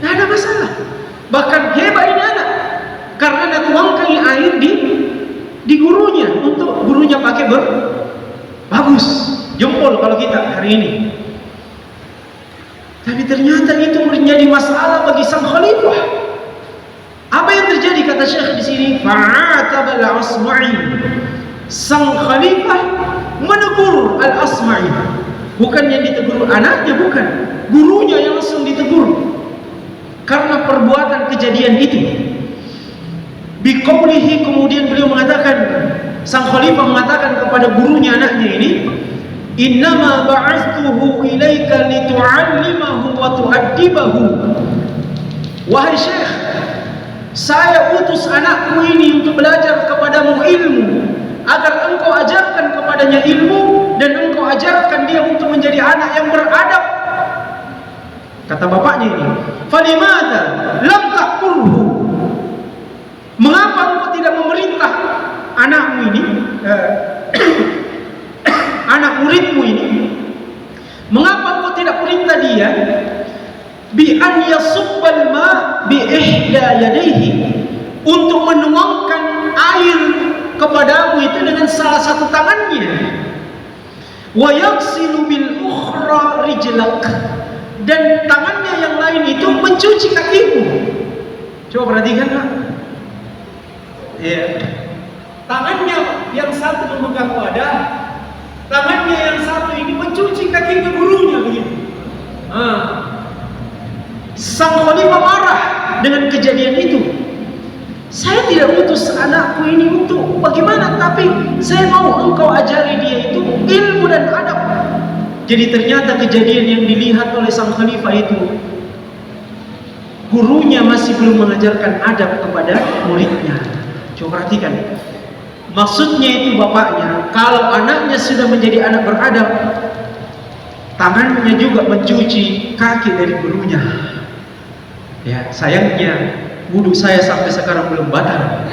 Tidak ada masalah. Bahkan hebat ini anak, karena dia tuangkan air di gurunya, untuk gurunya pakai bagus, jempol kalau kita hari ini. Tapi ternyata itu menjadi masalah bagi sang khalifah. Apa yang terjadi kata Syekh di sini? Fa'atabal Asma'i. Sang khalifah menegur Al-Asma'i. Bukan yang ditegur anaknya, bukan. Gurunya yang langsung ditegur. Karena perbuatan kejadian itu. Biqaulihi, kemudian beliau mengatakan, sang khalifah mengatakan kepada gurunya anaknya ini, innama ba'astuhu ilaika litu'allimahu wa tu'addibahu. Wahai Syekh, saya utus anakku ini untuk belajar kepadamu ilmu, agar engkau ajarkan kepadanya ilmu, dan engkau ajarkan dia untuk menjadi anak yang beradab. Kata bapaknya ini, falimata lam ta'murhu, mengapa engkau tidak memerintah anakmu ini, anak muridmu ini, mengapa engkau tidak perintah dia bi an yasubbal ma bi ihda yadayhi, untuk menuangkan air kepadamu itu dengan salah satu tangannya, wa yaghsilu bil ukhra rijlak, dan tangannya yang lain itu mencuci kakimu. Coba perhatikan, Pak. Ya. Tangannya yang satu memegang wadah, tangannya yang satu ini mencuci kaki gurunya begitu. Sang khalifah marah dengan kejadian itu. Saya tidak utus anakku ini untuk bagaimana, tapi saya mau engkau ajari dia itu ilmu dan adab. Jadi ternyata kejadian yang dilihat oleh sang khalifah itu, gurunya masih belum mengajarkan adab kepada muridnya. Coba perhatikan. Maksudnya itu bapaknya, kalau anaknya sudah menjadi anak beradab, tangannya juga mencuci kaki dari gurunya. Ya, sayangnya wudhu saya sampai sekarang belum batal.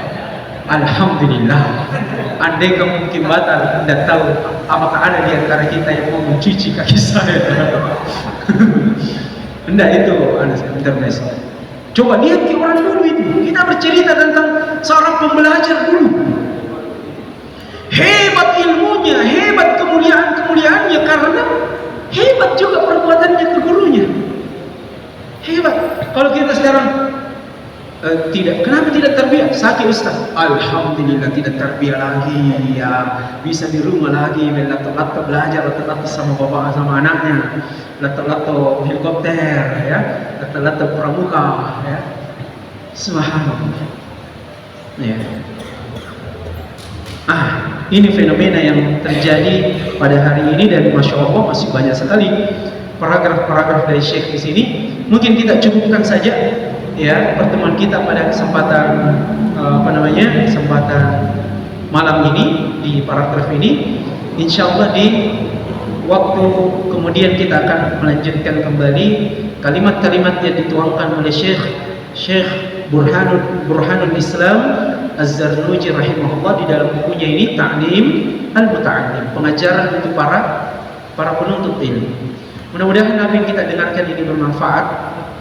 Alhamdulillah. Andai kamu mungkin batal, tidak tahu apakah ada di antara kita yang mau mencuci kaki saya. Tidak, itu intermezzo. Coba lihat ke orang dulu itu. Kita bercerita tentang seorang pembelajar dulu. Hebat ilmunya, hebat kemuliaannya, karena hebat juga perbuatannya ke gurunya. Hebat. Kalau kita sekarang tidak, kenapa tidak tarbiyah? Sakit Ustaz. Alhamdulillah tidak tarbiyah lagi, ya bisa di rumah lagi, lato-lato belajar, lato-lato sama bapak sama anaknya, lato-lato helikopter, ya, lato-lato pramuka, ya. Subhanallah. Ya. Ini fenomena yang terjadi pada hari ini, dan masya Allah masih banyak sekali paragraf-paragraf dari Syekh di sini. Mungkin kita cukupkan saja ya pertemuan kita pada kesempatan kesempatan malam ini di paragraf ini. Insya Allah di waktu kemudian kita akan melanjutkan kembali kalimat-kalimat yang dituangkan oleh Syekh Burhanul Islam Az-Zarnuji rahimahullah di dalam bukunya ini, Ta'lim Al-Muta'allim, pengajaran untuk para penuntut ilmu. Mudah-mudahan apa yang kita dengarkan ini bermanfaat.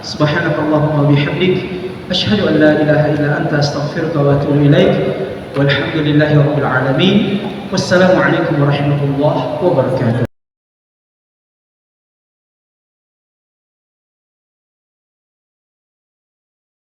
Subhanakallahumma bihamdik, asyhadu an la ilaha illa anta, astaghfiruka wa atubu ilaik. Walhamdulillahirabbil alamin. Wassalamualaikum warahmatullahi wabarakatuh.